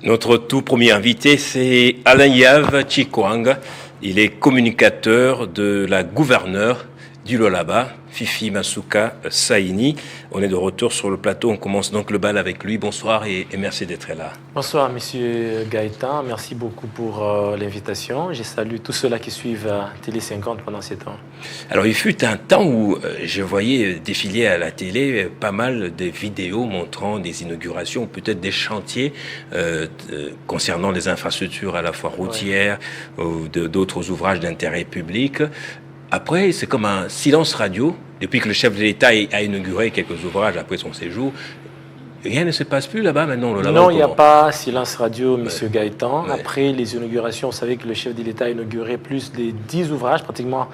Notre tout premier invité, c'est Alain Yav Chikwang. Il est communicateur de la gouverneure du Lualaba, Fifi Masuka Saini. On est de retour sur le plateau, on commence donc le bal avec lui. Bonsoir et merci d'être là. Bonsoir Monsieur Gaëtan, merci beaucoup pour l'invitation. Je salue tous ceux-là qui suivent Télé 50 pendant ces temps. Alors il fut un temps où je voyais défiler à la télé pas mal de vidéos montrant des inaugurations, peut-être des chantiers concernant les infrastructures à la fois routières ou d'autres ouvrages d'intérêt public. Après, c'est comme un silence radio. Depuis que le chef de l'État a inauguré quelques ouvrages après son séjour, rien ne se passe plus là-bas maintenant. Non, il n'y a pas silence radio, Monsieur Gaëtan. Après les inaugurations, vous savez que le chef de l'État a inauguré plus de 10 ouvrages, pratiquement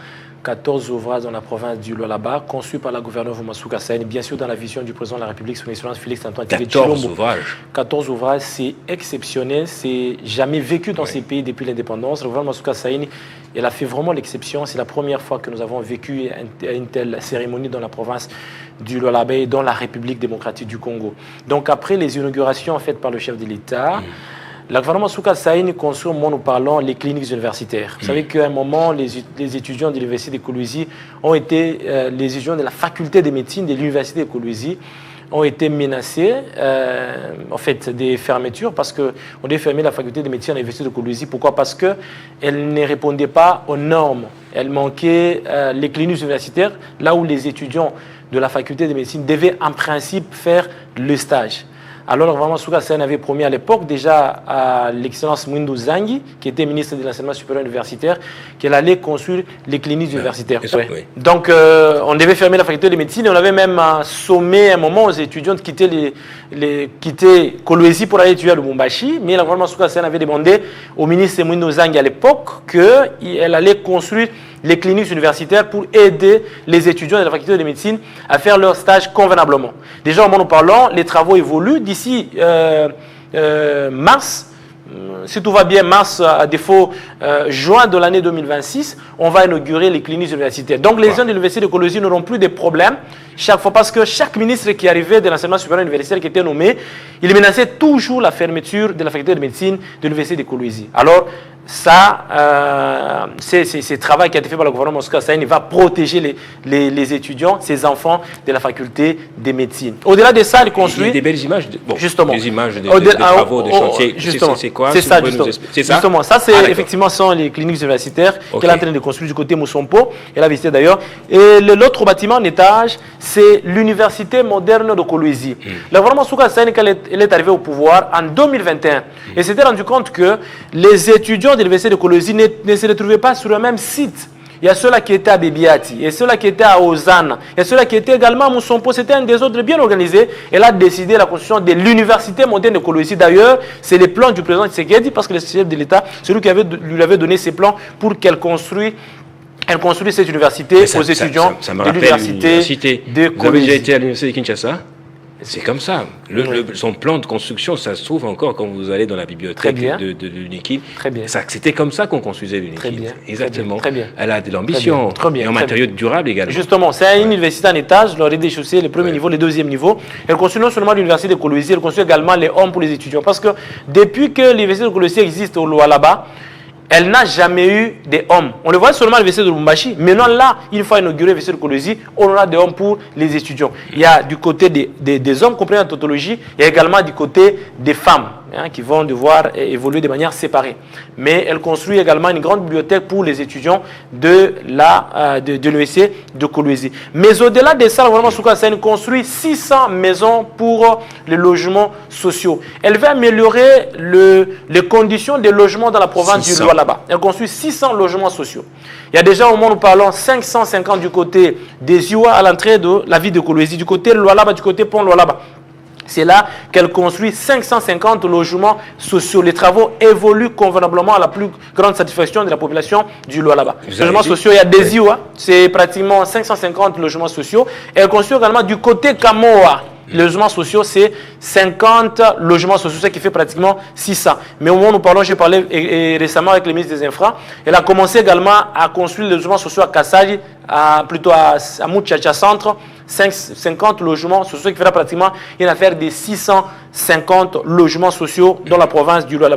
14 ouvrages dans la province du Lualaba, conçus par la gouverneure Masuka Saini, bien sûr dans la vision du président de la République, son Excellence Félix Antoine Tshisekedi. 14 ouvrages. 14 ouvrages, c'est exceptionnel, c'est jamais vécu dans ces pays depuis l'indépendance. Le gouvernement Masuka Saini, elle a fait vraiment l'exception. C'est la première fois que nous avons vécu une telle cérémonie dans la province du Lualaba et dans la République démocratique du Congo. Donc après les inaugurations faites par le chef de l'État, le gouvernement Masuka Saini construit, au moment où nous parlons, les cliniques universitaires. Vous savez qu'à un moment, les étudiants de l'université de Kolwezi ont été, les étudiants de la faculté de médecine de l'université de Kolwezi ont été menacés, en fait, des fermetures, parce qu'on devait fermer la faculté de médecine à l'université de Kolwezi. Pourquoi? Parce qu'elle ne répondait pas aux normes. Elle manquait les cliniques universitaires, là où les étudiants de la faculté de médecine devaient en principe faire le stage. Alors, le gouvernement Masuka Saini avait promis à l'époque déjà à l'excellence Mwindo Zangi, qui était ministre de l'enseignement supérieur universitaire, qu'elle allait construire les cliniques universitaires. Oui. Donc, on devait fermer la faculté de médecine et on avait même sommé à un moment aux étudiants de quitter quitter Kolwezi pour aller étudier à Lubumbashi. Mais le gouvernement Masuka Saini avait demandé au ministre Mwindo Zangi à l'époque qu'elle allait construire les cliniques universitaires pour aider les étudiants de la faculté de médecine à faire leur stage convenablement. Déjà, au moment où nous parlons, les travaux évoluent. D'ici mars, si tout va bien, mars, à défaut, juin de l'année 2026, on va inaugurer les cliniques universitaires. Donc, les gens de l'université de Kolwezi n'auront plus de problèmes chaque fois, parce que chaque ministre qui arrivait de l'enseignement supérieur universitaire qui était nommé, il menaçait toujours la fermeture de la faculté de médecine de l'université de Kolwezi. Alors, ça, c'est ce travail qui a été fait par le gouvernement Masuka Saini va protéger les étudiants, ces enfants de la faculté de médecine. Au-delà de ça, il construit... Il y a des belles images, justement, des images de travaux, de chantiers. Justement, c'est quoi? C'est ça, justement. Ça, c'est effectivement sont les cliniques universitaires qu'elle est en train de construire du côté Moussompo. Elle a visité d'ailleurs. Et l'autre bâtiment en étage, c'est l'université moderne de Kolwezi. Le gouvernement Masuka Saini, quand elle est arrivée au pouvoir en 2021, et s'était rendu compte que les étudiants de l'université de Kolwezi ne se retrouvaient pas sur le même site. Il y a ceux-là qui étaient à Bebiati, il y a ceux-là qui étaient à Ozana, il y a ceux-là qui étaient également à Moussompo. C'était un désordre bien organisé. Elle a décidé la construction de l'université moderne de Kolwezi. D'ailleurs, c'est les plans du président Tshisekedi, parce que le chef de l'État, celui qui lui avait donné ses plans pour qu'elle construise cette université aux étudiants de l'université de Kolwezi. Vous avez déjà été à l'université de Kinshasa? C'est comme ça. Son plan de construction, ça se trouve encore quand vous allez dans la bibliothèque de l'UNIKID. Très bien. C'était comme ça qu'on construisait l'UNIKID. Très bien. Exactement. Très bien. Elle a de l'ambition. Et en matériaux durables également. Justement, c'est une université en étage, le rez-de-chaussée, le premier niveau, le deuxième niveau. Elle construit non seulement l'université de Kolwezi, elle construit également les hommes pour les étudiants. Parce que depuis que l'université de Kolwezi existe au Lualaba, elle n'a jamais eu des hommes. On le voit seulement à l'université de Lubumbashi. Maintenant, là, une fois inauguré l'université de Kolwezi, on aura des hommes pour les étudiants. Il y a du côté des hommes compris en tautologie, il y a également du côté des femmes qui vont devoir évoluer de manière séparée. Mais elle construit également une grande bibliothèque pour les étudiants de l'université de Kolwezi. Mais au-delà de ça, le gouvernement Masuka Saini construit 600 maisons pour les logements sociaux. Elle va améliorer les conditions de logement dans la province du Lualaba. Elle construit 600 logements sociaux. Il y a déjà, au moment où nous parlons, 550 du côté des Iwa à l'entrée de la ville de Kolwezi, du côté Lualaba, du côté Pont Lualaba. C'est là qu'elle construit 550 logements sociaux. Les travaux évoluent convenablement à la plus grande satisfaction de la population du Lualaba. Les logements sociaux, il y a des Iwa, c'est pratiquement 550 logements sociaux. Elle construit également du côté Kamoa. Les logements sociaux, c'est 50 logements sociaux, ce qui fait pratiquement 600. Mais au moment où nous parlons, j'ai parlé récemment avec le ministre des Infra. Elle a commencé également à construire les logements sociaux à Kassagi, plutôt à Mouchacha Centre, 50 logements sociaux, qui fera pratiquement une affaire de 650 logements sociaux dans la province du Lualaba.